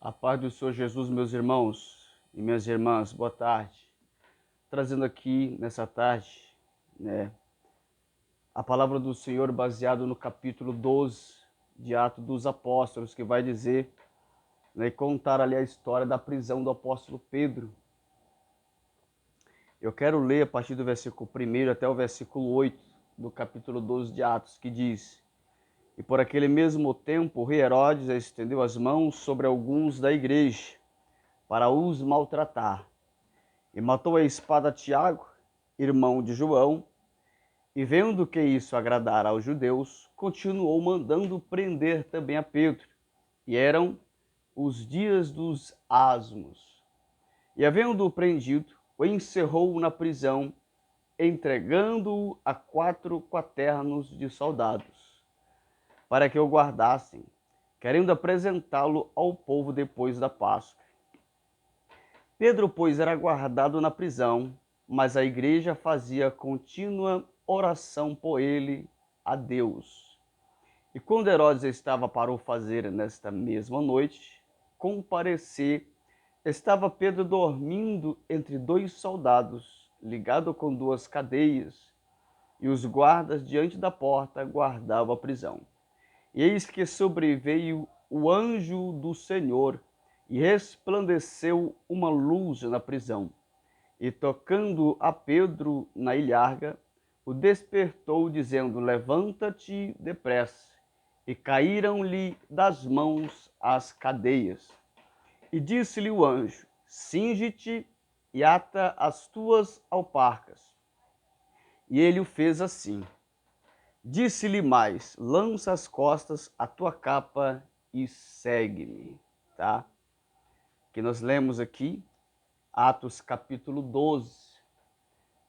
A paz do Senhor Jesus, meus irmãos e minhas irmãs, boa tarde. Trazendo aqui nessa tarde, né, a palavra do Senhor baseado no capítulo 12 de Atos dos Apóstolos, que vai dizer, né, e contar ali a história da prisão do apóstolo Pedro. Eu quero ler a partir do versículo 1 até o versículo 8 do capítulo 12 de Atos, que diz: E por aquele mesmo tempo o rei Herodes estendeu as mãos sobre alguns da igreja, para os maltratar. E matou a espada Tiago, irmão de João, e vendo que isso agradara aos judeus, continuou mandando prender também a Pedro. E eram os dias dos asmos. E havendo-o prendido, o encerrou na prisão, entregando-o a 4 quaternos de soldados, para que o guardassem, querendo apresentá-lo ao povo depois da Páscoa. Pedro, pois, era guardado na prisão, mas a igreja fazia contínua oração por ele a Deus. E quando Herodes estava para o fazer nesta mesma noite, comparecer, estava Pedro dormindo entre 2 soldados, ligado com 2 cadeias, e os guardas diante da porta guardavam a prisão. E eis que sobreveio o anjo do Senhor, e resplandeceu uma luz na prisão. E tocando a Pedro na ilharga, o despertou, dizendo: Levanta-te depressa. E caíram-lhe das mãos as cadeias. E disse-lhe o anjo: Cinge-te e ata as tuas alparcas. E ele o fez assim. Disse-lhe mais: Lança às costas a tua capa e segue-me. Tá? Que nós lemos aqui, Atos capítulo 12,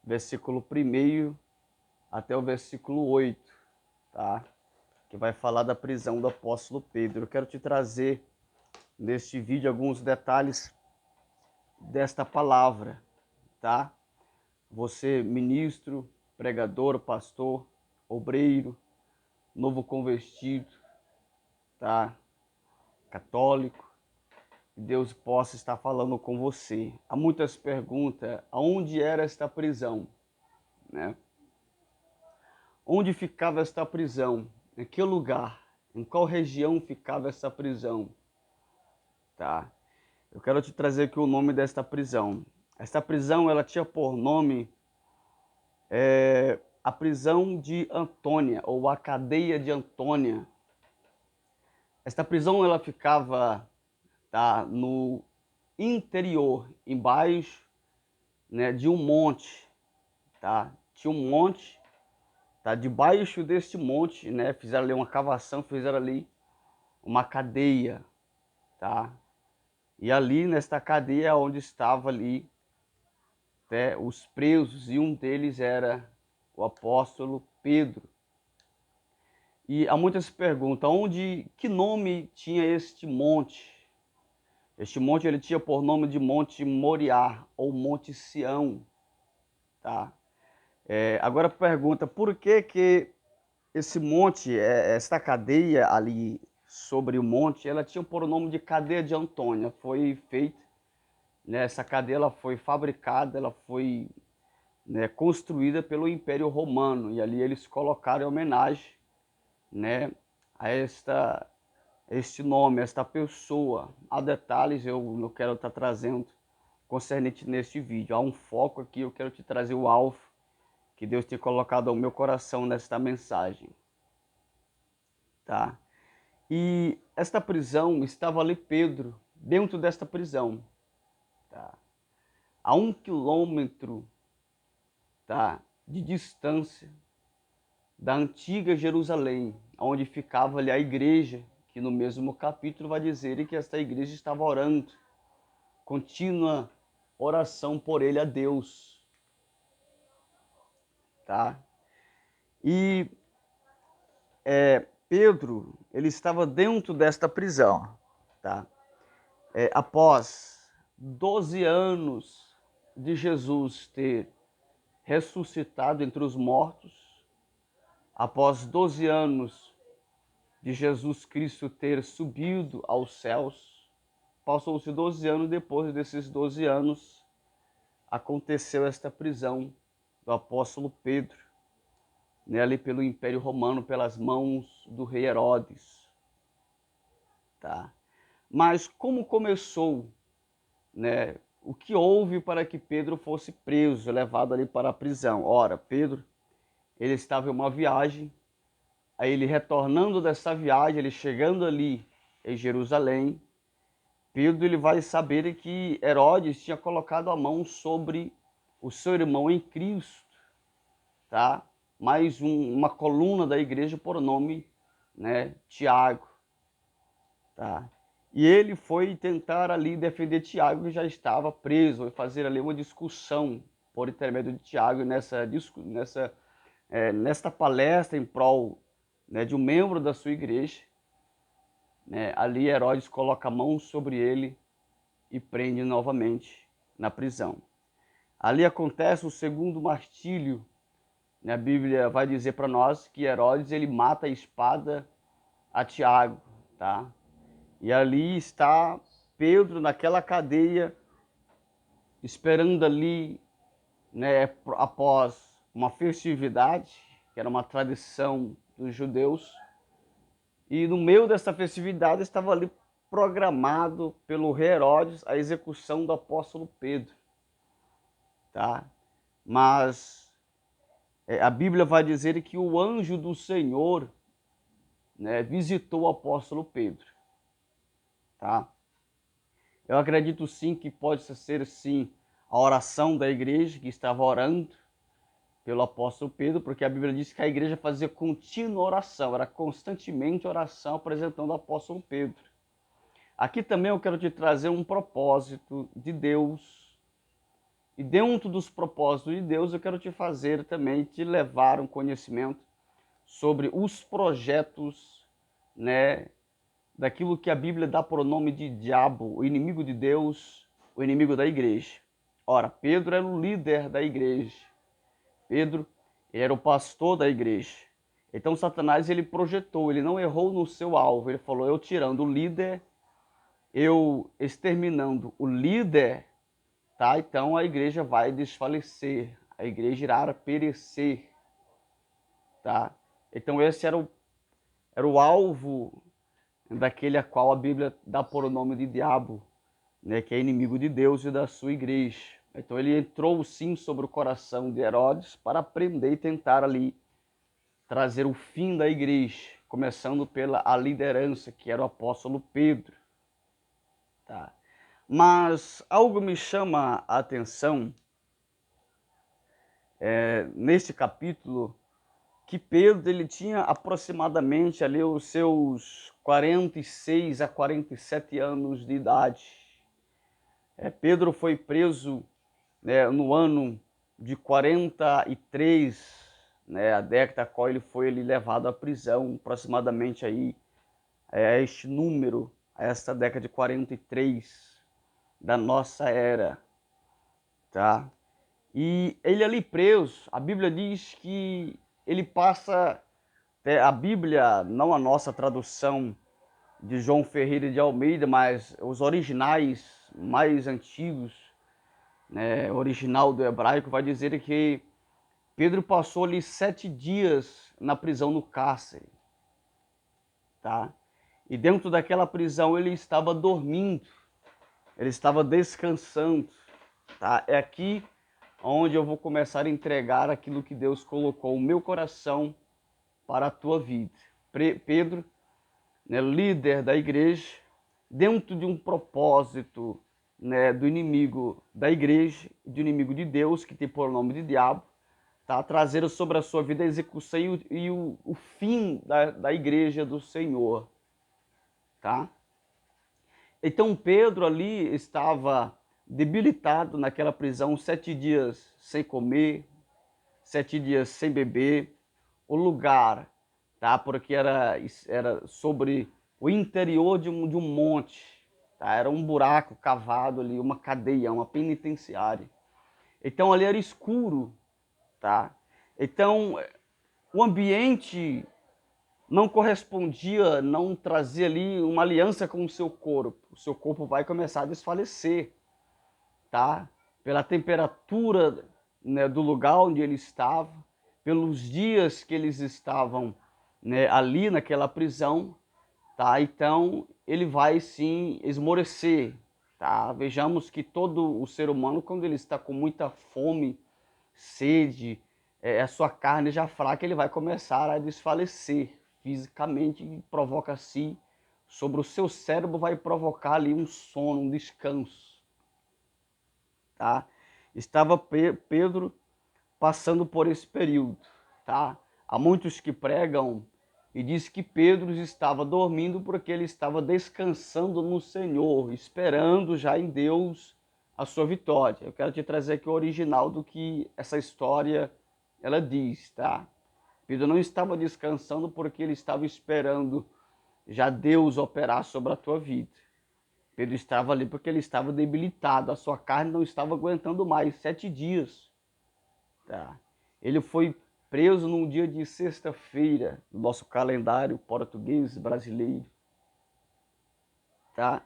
versículo 1 até o versículo 8, tá? Que vai falar da prisão do apóstolo Pedro. Eu quero te trazer neste vídeo alguns detalhes desta palavra, tá? Você, ministro, pregador, pastor, obreiro, novo convertido, tá? Católico, que Deus possa estar falando com você. Há muitas perguntas: aonde era esta prisão, né? Onde ficava esta prisão? Em que lugar? Em qual região ficava essa prisão? Tá? Eu quero te trazer aqui o nome desta prisão. Esta prisão, ela tinha por nome a prisão de Antônia, ou a cadeia de Antônia. Esta prisão, ela ficava, tá, no interior, embaixo, né, de um monte, tá? Tinha um monte, tá? Debaixo deste monte, né, fizeram ali uma cavação, fizeram ali uma cadeia, tá? E ali nesta cadeia é onde estava ali, né, os presos, e um deles era o apóstolo Pedro. E há muitas perguntas: que nome tinha este monte? Este monte ele tinha por nome de Monte Moriá ou Monte Sião, tá? Agora pergunta: por que esse monte, esta cadeia ali sobre o monte, ela tinha por nome de cadeia de Antônia? Foi feita, né, essa cadeia ela foi fabricada, ela foi, né, construída pelo Império Romano, e ali eles colocaram em homenagem, né, a este nome, a esta pessoa. Há detalhes eu não quero estar trazendo concernente neste vídeo. Há um foco aqui, eu quero te trazer o alvo que Deus tem colocado ao meu coração nesta mensagem, tá? E esta prisão, estava ali Pedro, dentro desta prisão, tá? A 1 quilômetro, tá, de distância da antiga Jerusalém, onde ficava ali a igreja, que no mesmo capítulo vai dizer que esta igreja estava orando, contínua oração por ele a Deus, tá? E Pedro, ele estava dentro desta prisão, tá? Após 12 anos de Jesus ter ressuscitado entre os mortos, após 12 anos de Jesus Cristo ter subido aos céus, passou-se 12 anos, depois desses 12 anos, aconteceu esta prisão do apóstolo Pedro, né, ali pelo Império Romano, pelas mãos do rei Herodes. Tá? Mas como começou, né, o que houve para que Pedro fosse preso, levado ali para a prisão? Ora, Pedro, ele estava em uma viagem, aí ele retornando dessa viagem, ele chegando ali em Jerusalém, Pedro ele vai saber que Herodes tinha colocado a mão sobre o seu irmão em Cristo, tá? Mais uma coluna da igreja por nome, né, Tiago, tá? E ele foi tentar ali defender Tiago, que já estava preso, foi fazer ali uma discussão por intermédio de Tiago nesta palestra em prol, né, de um membro da sua igreja, né? Ali Herodes coloca a mão sobre ele e prende novamente na prisão. Ali acontece o segundo martírio. A Bíblia vai dizer para nós que Herodes ele mata a espada a Tiago, tá? E ali está Pedro naquela cadeia, esperando ali, né, após uma festividade, que era uma tradição dos judeus. E no meio dessa festividade estava ali programado pelo rei Herodes a execução do apóstolo Pedro, tá? Mas a Bíblia vai dizer que o anjo do Senhor, né, visitou o apóstolo Pedro, tá? Eu acredito sim que pode ser sim a oração da igreja que estava orando pelo apóstolo Pedro, porque a Bíblia diz que a igreja fazia contínua oração, era constantemente oração apresentando o apóstolo Pedro. Aqui também eu quero te trazer um propósito de Deus. E dentro dos propósitos de Deus, eu quero te fazer também, te levar um conhecimento sobre os projetos, né, daquilo que a Bíblia dá por nome de diabo, o inimigo de Deus, o inimigo da igreja. Ora, Pedro era o líder da igreja. Pedro era o pastor da igreja. Então Satanás ele projetou, ele não errou no seu alvo. Ele falou: eu tirando o líder, eu exterminando o líder, tá? Então a igreja vai desfalecer, a igreja irá perecer, tá? Então esse era o alvo daquele a qual a Bíblia dá por o nome de diabo, né, que é inimigo de Deus e da sua igreja. Então ele entrou sim sobre o coração de Herodes para prender e tentar ali trazer o fim da igreja, começando pela a liderança, que era o apóstolo Pedro. Tá? Mas algo me chama a atenção neste capítulo, que Pedro ele tinha aproximadamente ali os seus 46 a 47 anos de idade. Pedro foi preso, né, no ano de 43, né, a década a qual ele foi levado à prisão, aproximadamente aí, este número, a esta década de 43 da nossa era, tá? E ele ali preso, a Bíblia diz que ele passa, a Bíblia, não a nossa tradução de João Ferreira de Almeida, mas os originais mais antigos, né, original do hebraico, vai dizer que Pedro passou ali 7 dias na prisão no cárcere, tá? E dentro daquela prisão ele estava dormindo, ele estava descansando, tá? É aqui onde eu vou começar a entregar aquilo que Deus colocou no meu coração para a tua vida. Pedro, né, líder da igreja, dentro de um propósito, né, do inimigo da igreja, do inimigo de Deus, que tem por nome de diabo, tá? Trazer sobre a sua vida a execução e o fim da igreja do Senhor. Tá? Então Pedro ali estava debilitado naquela prisão, 7 dias sem comer, 7 dias sem beber. O lugar, tá? Porque era sobre o interior de um monte, tá? Era um buraco cavado ali, uma cadeia, uma penitenciária. Então ali era escuro, tá? Então o ambiente não correspondia, não trazia ali uma aliança com o seu corpo. O seu corpo vai começar a desfalecer, tá? Pela temperatura, né, do lugar onde ele estava, pelos dias que eles estavam, né, ali naquela prisão, tá? Então ele vai sim esmorecer, tá? Vejamos que todo o ser humano, quando ele está com muita fome, sede, a sua carne já fraca, ele vai começar a desfalecer fisicamente e provoca assim sobre o seu cérebro, vai provocar ali um sono, um descanso, tá? Estava Pedro passando por esse período, tá? Há muitos que pregam e diz que Pedro estava dormindo porque ele estava descansando no Senhor, esperando já em Deus a sua vitória. Eu quero te trazer aqui o original do que essa história ela diz, tá? Pedro não estava descansando porque ele estava esperando já Deus operar sobre a tua vida. Pedro estava ali porque ele estava debilitado, a sua carne não estava aguentando mais 7 dias. Tá? Ele foi preso num dia de sexta-feira, no nosso calendário português brasileiro. Tá?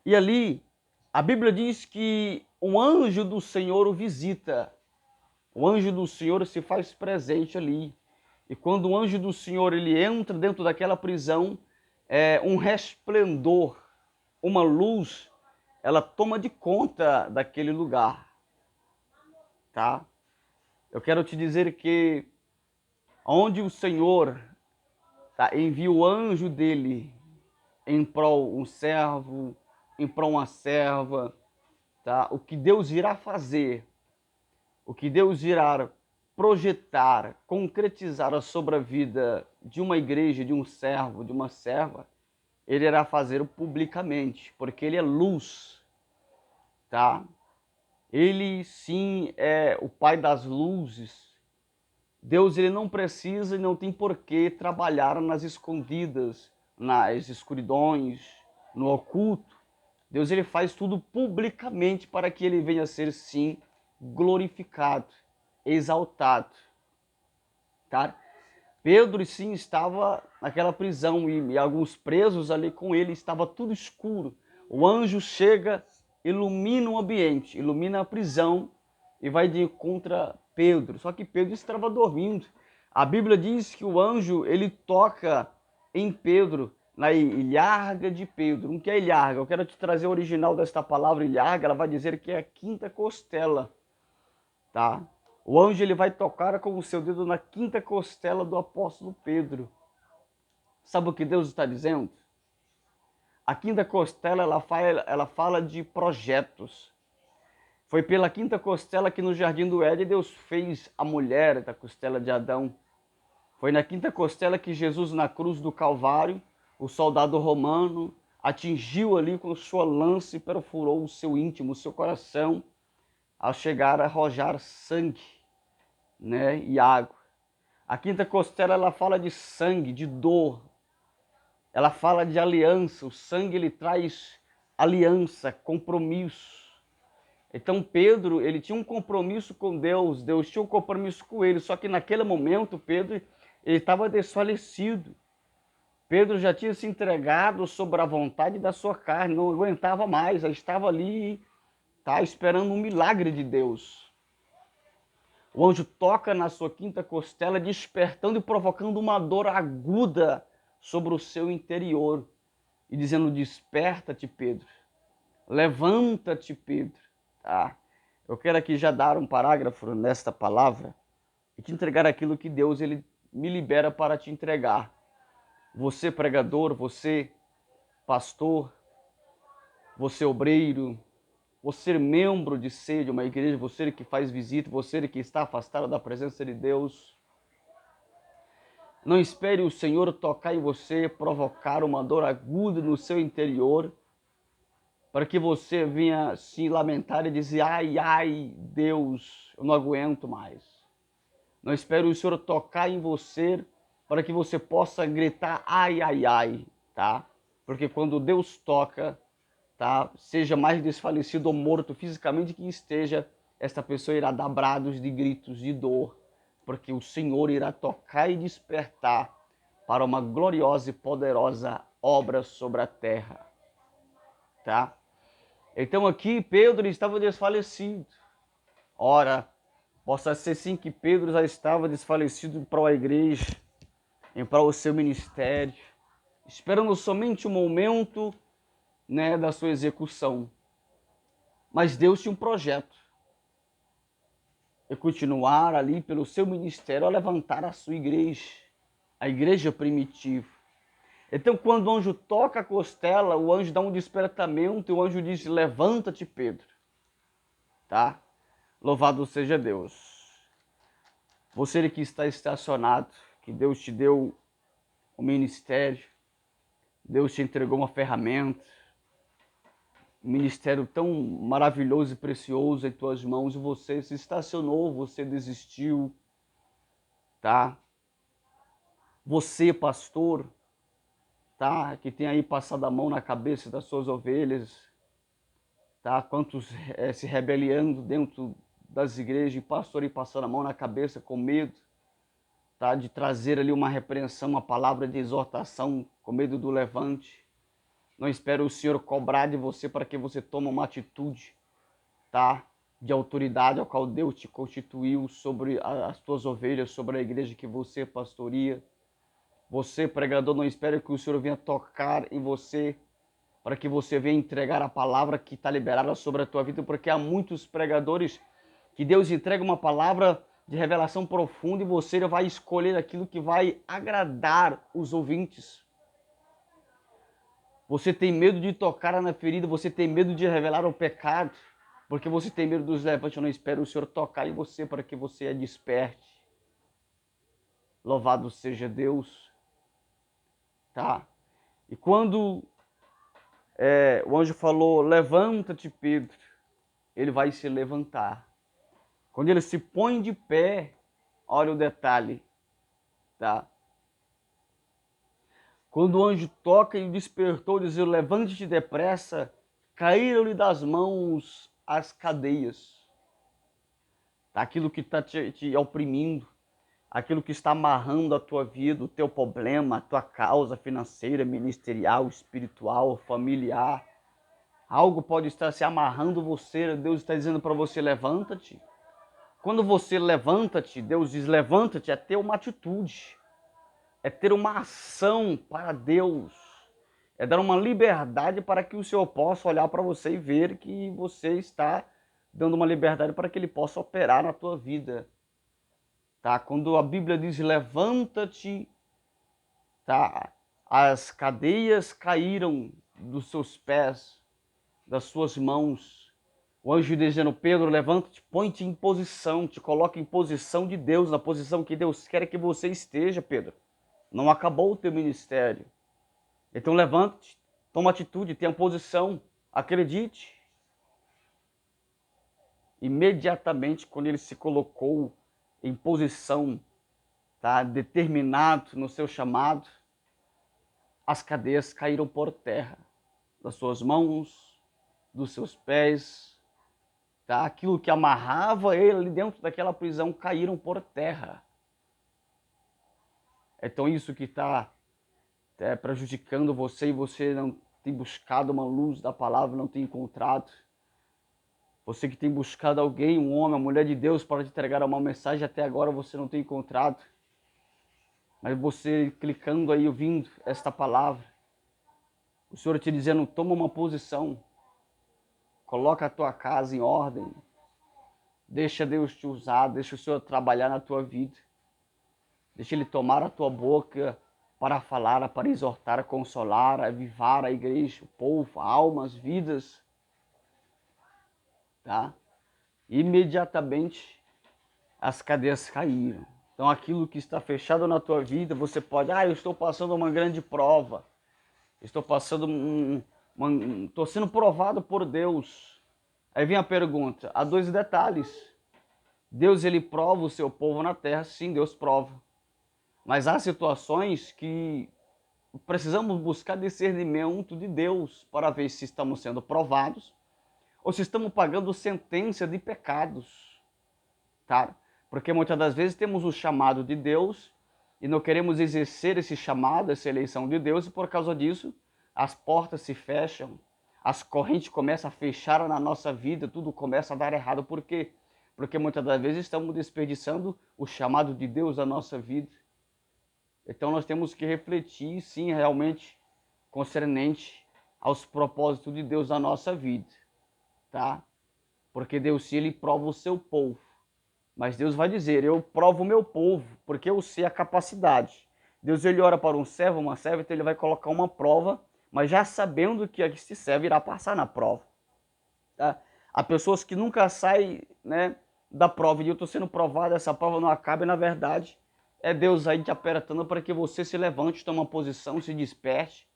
E ali, a Bíblia diz que um anjo do Senhor o visita. O anjo do Senhor se faz presente ali. E quando o anjo do Senhor ele entra dentro daquela prisão, um resplendor, uma luz, ela toma de conta daquele lugar. Tá? Eu quero te dizer que onde o Senhor, tá, envia o anjo dele em prol um servo, em prol uma serva, tá? O que Deus irá fazer, o que Deus irá projetar, concretizar sobre a vida de uma igreja, de um servo, de uma serva, ele irá fazer publicamente, porque ele é luz, tá? Ele sim é o Pai das luzes. Deus ele não precisa e não tem por que trabalhar nas escondidas, nas escuridões, no oculto. Deus ele faz tudo publicamente para que ele venha a ser sim glorificado, exaltado, tá? Pedro sim estava naquela prisão e alguns presos ali com ele, estava tudo escuro. O anjo chega, ilumina o ambiente, ilumina a prisão e vai de encontro a Pedro. Só que Pedro estava dormindo. A Bíblia diz que o anjo ele toca em Pedro, na ilharga de Pedro. O que é ilharga? Eu quero te trazer o original desta palavra ilharga, ela vai dizer que é a quinta costela, tá? O anjo ele vai tocar com o seu dedo na quinta costela do apóstolo Pedro. Sabe o que Deus está dizendo? A quinta costela ela fala de projetos. Foi pela quinta costela que no jardim do Éden Deus fez a mulher da costela de Adão. Foi na quinta costela que Jesus na cruz do Calvário, o soldado romano, atingiu ali com sua lança e perfurou o seu íntimo, o seu coração, ao chegar a arrojar sangue, né, e água. A quinta costela ela fala de sangue, de dor. Ela fala de aliança. O sangue ele traz aliança, compromisso. Então Pedro ele tinha um compromisso com Deus. Deus tinha um compromisso com ele. Só que naquele momento Pedro ele estava desfalecido. Pedro já tinha se entregado sobre a vontade da sua carne, não aguentava mais, já estava ali, tá, esperando um milagre de Deus. O anjo toca na sua quinta costela, despertando e provocando uma dor aguda sobre o seu interior. E dizendo, desperta-te, Pedro. Levanta-te, Pedro. Tá? Eu quero aqui já dar um parágrafo nesta palavra e te entregar aquilo que Deus ele me libera para te entregar. Você pregador, você pastor, você obreiro, você membro de ser de uma igreja, você que faz visita, você que está afastado da presença de Deus. Não espere o Senhor tocar em você, provocar uma dor aguda no seu interior, para que você venha se lamentar e dizer, ai, ai, Deus, eu não aguento mais. Não espere o Senhor tocar em você, para que você possa gritar, ai, ai, ai, tá? Porque quando Deus toca, tá? Seja mais desfalecido ou morto fisicamente que esteja, esta pessoa irá dar brados de gritos de dor, porque o Senhor irá tocar e despertar para uma gloriosa e poderosa obra sobre a terra. Tá? Então aqui Pedro estava desfalecido. Ora, possa ser sim que Pedro já estava desfalecido para a igreja, e para o seu ministério, esperando somente o momento, né, da sua execução. Mas Deus tinha um projeto. E continuar ali pelo seu ministério a levantar a sua igreja, a igreja primitiva. Então, quando o anjo toca a costela, o anjo dá um despertamento e o anjo diz: levanta-te, Pedro. Tá? Louvado seja Deus. Você que está estacionado, que Deus te deu o ministério, Deus te entregou uma ferramenta, um ministério tão maravilhoso e precioso em tuas mãos, e você se estacionou, você desistiu, tá? Você, pastor, tá? Que tem aí passado a mão na cabeça das suas ovelhas, tá? Quantos se rebeliando dentro das igrejas, e pastor aí passando a mão na cabeça com medo, tá? De trazer ali uma repreensão, uma palavra de exortação, com medo do levante. Não espero o Senhor cobrar de você para que você tome uma atitude, tá? De autoridade ao qual Deus te constituiu sobre as tuas ovelhas, sobre a igreja que você pastoreia. Você, pregador, não espere que o Senhor venha tocar em você para que você venha entregar a palavra que está liberada sobre a tua vida, porque há muitos pregadores que Deus entrega uma palavra de revelação profunda e você vai escolher aquilo que vai agradar os ouvintes. Você tem medo de tocar na ferida, você tem medo de revelar o pecado, porque você tem medo dos levantes. Eu não espero o Senhor tocar em você para que você a desperte. Louvado seja Deus. Tá? E quando o anjo falou, levanta-te, Pedro, ele vai se levantar. Quando ele se põe de pé, olha o detalhe, tá? Quando o anjo toca e o despertou, dizendo, levante-te depressa, caíram-lhe das mãos as cadeias. Tá? Aquilo que está te oprimindo, aquilo que está amarrando a tua vida, o teu problema, a tua causa financeira, ministerial, espiritual, familiar. Algo pode estar se amarrando você, Deus está dizendo para você, levanta-te. Quando você levanta-te, Deus diz, levanta-te, é ter uma atitude. É ter uma ação para Deus. É dar uma liberdade para que o Senhor possa olhar para você e ver que você está dando uma liberdade para que Ele possa operar na tua vida. Tá? Quando a Bíblia diz levanta-te, tá? As cadeias caíram dos seus pés, das suas mãos. O anjo dizendo, Pedro, levanta-te, põe-te em posição, te coloca em posição de Deus, na posição que Deus quer que você esteja, Pedro. Não acabou o teu ministério. Então levante-te, toma atitude, tenha posição, acredite. Imediatamente, quando ele se colocou em posição, tá, determinado no seu chamado, as cadeias caíram por terra, das suas mãos, dos seus pés, tá? Aquilo que amarrava ele ali dentro daquela prisão caíram por terra. Então isso que está prejudicando você e você não tem buscado uma luz da palavra, não tem encontrado. Você que tem buscado alguém, um homem, uma mulher de Deus para te entregar uma mensagem, até agora você não tem encontrado. Mas você clicando aí, ouvindo esta palavra, o Senhor te dizendo, toma uma posição, coloca a tua casa em ordem, deixa Deus te usar, deixa o Senhor trabalhar na tua vida, deixa Ele tomar a tua boca para falar, para exortar, consolar, avivar a igreja, o povo, almas, vidas, tá? Imediatamente as cadeias caíram. Então aquilo que está fechado na tua vida, você pode, eu estou passando uma grande prova, estou passando estou sendo provado por Deus. Aí vem a pergunta, há dois detalhes. Deus, ele prova o seu povo na terra, sim, Deus prova. Mas há situações que precisamos buscar discernimento de Deus para ver se estamos sendo provados ou se estamos pagando sentença de pecados, tá? Porque muitas das vezes temos o chamado de Deus, e não queremos exercer esse chamado, essa eleição de Deus, e por causa disso as portas se fecham, as correntes começam a fechar na nossa vida, tudo começa a dar errado. Por quê? Porque muitas das vezes estamos desperdiçando o chamado de Deus na nossa vida. Então nós temos que refletir, sim, realmente, concernente aos propósitos de Deus na nossa vida, tá? Porque Deus, sim, Ele prova o seu povo. Mas Deus vai dizer, eu provo o meu povo, porque eu sei a capacidade. Deus, ele ora para um servo, uma serva, então ele vai colocar uma prova, mas já sabendo que este servo irá passar na prova. Tá? Há pessoas que nunca saem, né, da prova, e eu estou sendo provado, essa prova não acaba, e na verdade é Deus aí te apertando para que você se levante, tome uma posição, se desperte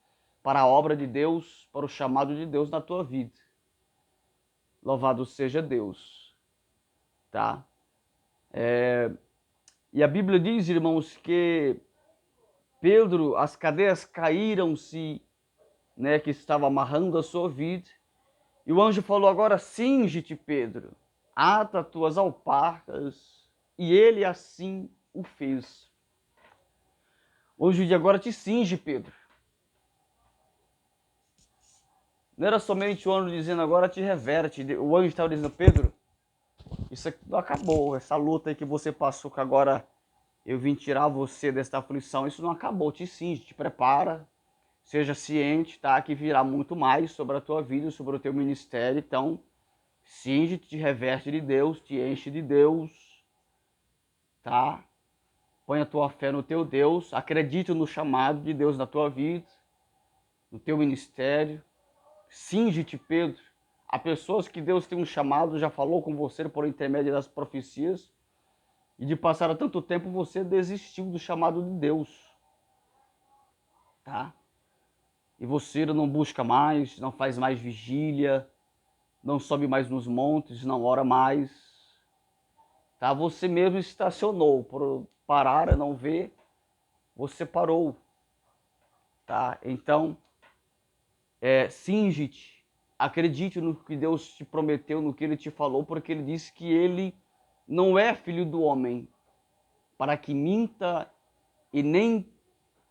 para a obra de Deus, para o chamado de Deus na tua vida. Louvado seja Deus. Tá? E a Bíblia diz, irmãos, que Pedro, as cadeias caíram-se, né, que estava amarrando a sua vida. E o anjo falou, agora cinge-te, Pedro, ata tuas alparcas. E ele assim o fez. O anjo de agora te cinge, Pedro. Não era somente o anjo dizendo agora te reverte. O anjo estava dizendo, Pedro, isso aqui não acabou. Essa luta aí que você passou, que agora eu vim tirar você desta aflição, isso não acabou. Te cinge, te prepara. Seja ciente, tá? Que virá muito mais sobre a tua vida, sobre o teu ministério. Então, cinge-te, te reveste de Deus, te enche de Deus, tá? Põe a tua fé no teu Deus, acredite no chamado de Deus na tua vida, no teu ministério. Cinge-te, Pedro. Há pessoas que Deus tem um chamado, já falou com você por intermédio das profecias, e de passar há tanto tempo você desistiu do chamado de Deus, tá? E você não busca mais, não faz mais vigília, não sobe mais nos montes, não ora mais, tá? Você mesmo estacionou, por parar, não ver, você parou, tá? Então, cinge-te, acredite no que Deus te prometeu, no que Ele te falou, porque Ele disse que Ele não é filho do homem, para que minta e nem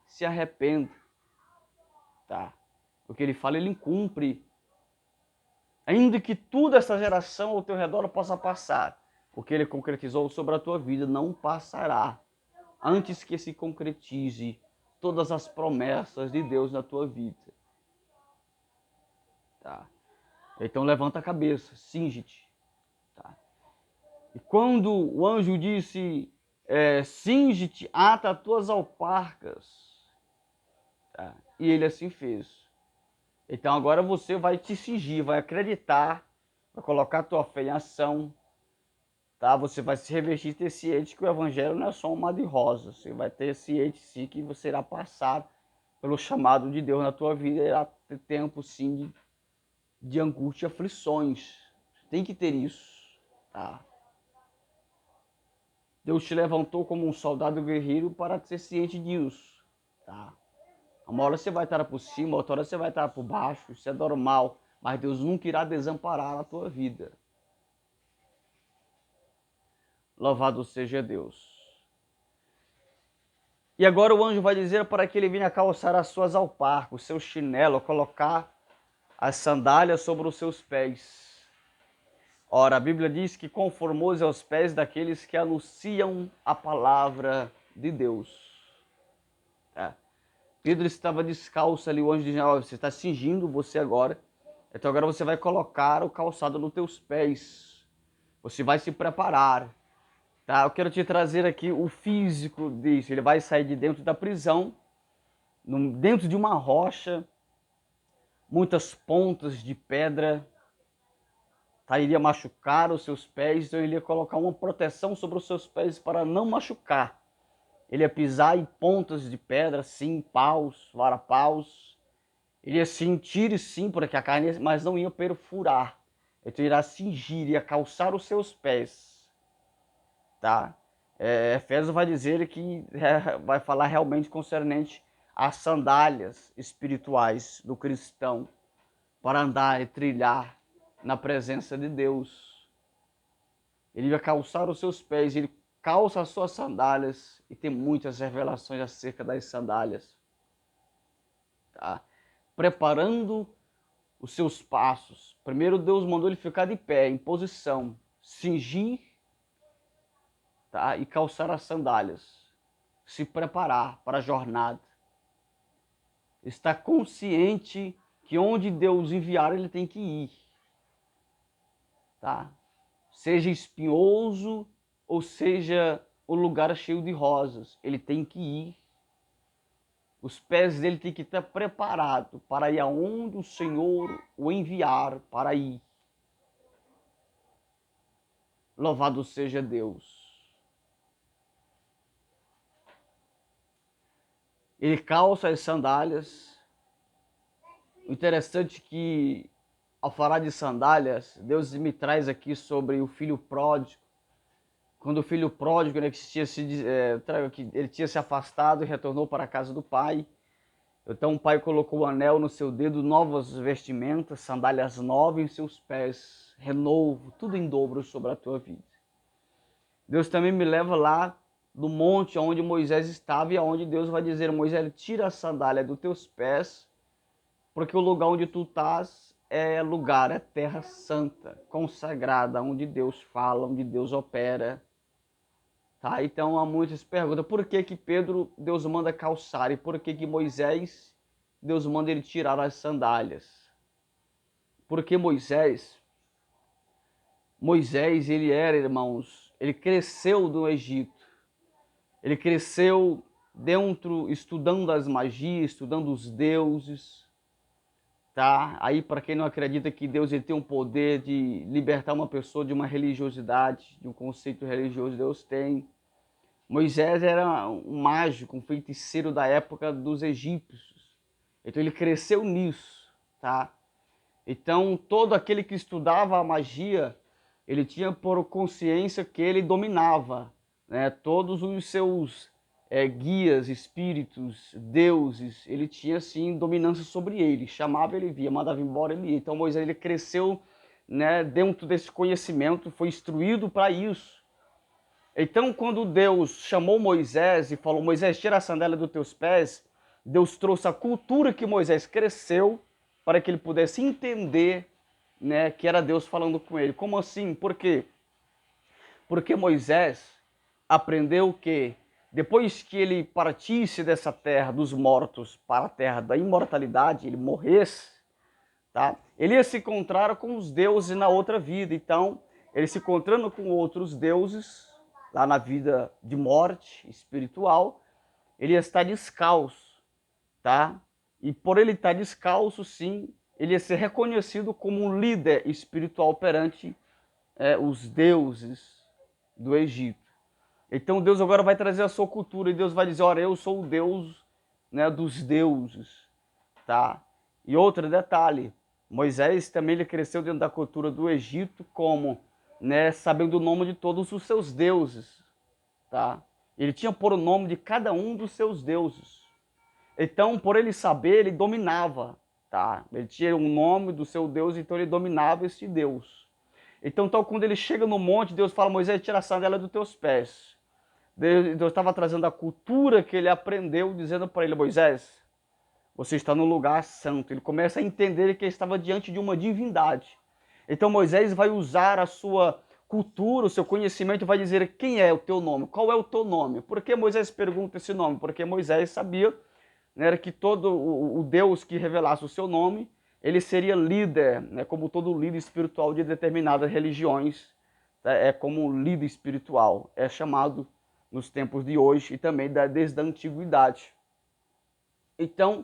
se arrependa, tá? O que Ele fala, Ele cumpre. Ainda que toda essa geração ao teu redor possa passar, o que Ele concretizou sobre a tua vida não passará, antes que se concretize todas as promessas de Deus na tua vida. Tá? Então levanta a cabeça, cinge-te. Tá? E quando o anjo disse, cinge-te, ata as tuas alparcas, tá? E ele assim fez. Então agora você vai te cingir, vai acreditar, vai colocar a tua fé em ação, tá? Você vai se revestir, ter ciente que o evangelho não é só um mar de rosas. Você vai ter ciente, sim, que você irá passar pelo chamado de Deus na tua vida, irá ter tempo, sim, de angústia e aflições. Tem que ter isso, tá? Deus te levantou como um soldado guerreiro para ser ciente disso, tá? Uma hora você vai estar por cima, outra hora você vai estar por baixo, isso é normal, mas Deus nunca irá desamparar a tua vida. Louvado seja Deus. E agora o anjo vai dizer para que ele venha calçar as suas alparcas, o seu chinelo, colocar as sandálias sobre os seus pés. Ora, a Bíblia diz que conformou-se aos pés daqueles que anunciam a palavra de Deus. Pedro estava descalço ali, o anjo diz, oh, você está cingindo você agora, então agora você vai colocar o calçado nos teus pés, você vai se preparar, tá? Eu quero te trazer aqui o físico disso, ele vai sair de dentro da prisão, dentro de uma rocha, muitas pontas de pedra, tá? Iria machucar os seus pés, então ele ia colocar uma proteção sobre os seus pés para não machucar. Ele ia pisar em pontas de pedra, sim, paus, varapaus. Ele ia sentir, sim, porque a carne, mas não ia perfurar. Então irá cingir, ia calçar os seus pés. Tá? Efésios vai dizer que vai falar realmente concernente às sandálias espirituais do cristão para andar e trilhar na presença de Deus. Ele ia calçar os seus pés, ele calça as suas sandálias, e tem muitas revelações acerca das sandálias, tá? Preparando os seus passos. Primeiro Deus mandou ele ficar de pé, em posição, cingir, tá? E calçar as sandálias, se preparar para a jornada. Estar consciente que onde Deus enviar, ele tem que ir, tá? Seja espinhoso ou seja o lugar cheio de rosas, ele tem que ir. Os pés dele têm que estar preparados para ir aonde o Senhor o enviar para ir. Louvado seja Deus. Ele calça as sandálias. O interessante é que, ao falar de sandálias, Deus me traz aqui sobre o filho pródigo. Quando o filho pródigo, né, ele tinha se afastado e retornou para a casa do pai. Então o pai colocou o anel no seu dedo, novas vestimentas, sandálias novas em seus pés, renovo, tudo em dobro sobre a tua vida. Deus também me leva lá do monte onde Moisés estava e aonde Deus vai dizer: Moisés, tira a sandália dos teus pés, porque o lugar onde tu estás é lugar, é terra santa, consagrada, onde Deus fala, onde Deus opera. Tá? Então há muitas perguntas. Por que que Pedro, Deus manda calçar? E por que que Moisés, Deus manda ele tirar as sandálias? Porque Moisés, ele era, irmãos, ele cresceu no Egito. Ele cresceu dentro, estudando as magias, estudando os deuses. Tá? Aí, para quem não acredita que Deus ele tem um poder de libertar uma pessoa de uma religiosidade, de um conceito religioso, Deus tem. Moisés era um mágico, um feiticeiro da época dos egípcios. Então ele cresceu nisso, tá? Então todo aquele que estudava a magia, ele tinha por consciência que ele dominava, né? Todos os seus guias, espíritos, deuses, ele tinha assim dominância sobre ele. Chamava, ele via, mandava embora, ele ia. Então Moisés ele cresceu, né, dentro desse conhecimento, foi instruído para isso. Então, quando Deus chamou Moisés e falou: Moisés, tira a sandália dos teus pés, Deus trouxe a cultura que Moisés cresceu para que ele pudesse entender, né, que era Deus falando com ele. Como assim? Por quê? Porque Moisés aprendeu que depois que ele partisse dessa terra dos mortos para a terra da imortalidade, ele morresse, tá? Ele ia se encontrar com os deuses na outra vida. Então, ele se encontrando com outros deuses, lá na vida de morte espiritual, ele ia estar descalço, tá? E por ele estar descalço, sim, ele ia ser reconhecido como um líder espiritual perante os deuses do Egito. Então Deus agora vai trazer a sua cultura e Deus vai dizer: olha, eu sou o Deus, né, dos deuses, tá? E outro detalhe, Moisés também ele cresceu dentro da cultura do Egito como, né, sabendo o nome de todos os seus deuses, tá? Ele tinha por o nome de cada um dos seus deuses. Então, por ele saber, ele dominava, tá? Ele tinha o nome do seu Deus, então ele dominava esse Deus. Então, quando ele chega no monte, Deus fala: Moisés, tira a sandália dos teus pés. Deus estava trazendo a cultura que ele aprendeu, dizendo para ele: Moisés, você está no lugar santo. Ele começa a entender que ele estava diante de uma divindade. Então Moisés vai usar a sua cultura, o seu conhecimento, vai dizer: quem é o teu nome? Qual é o teu nome? Por que Moisés pergunta esse nome? Porque Moisés sabia, né, que todo o Deus que revelasse o seu nome, ele seria líder, né, como todo líder espiritual de determinadas religiões, tá? É como um líder espiritual, é chamado nos tempos de hoje e também desde a antiguidade. Então,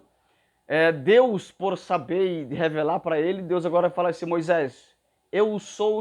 Deus, por saber e revelar para ele, Deus agora fala assim: Moisés, eu sou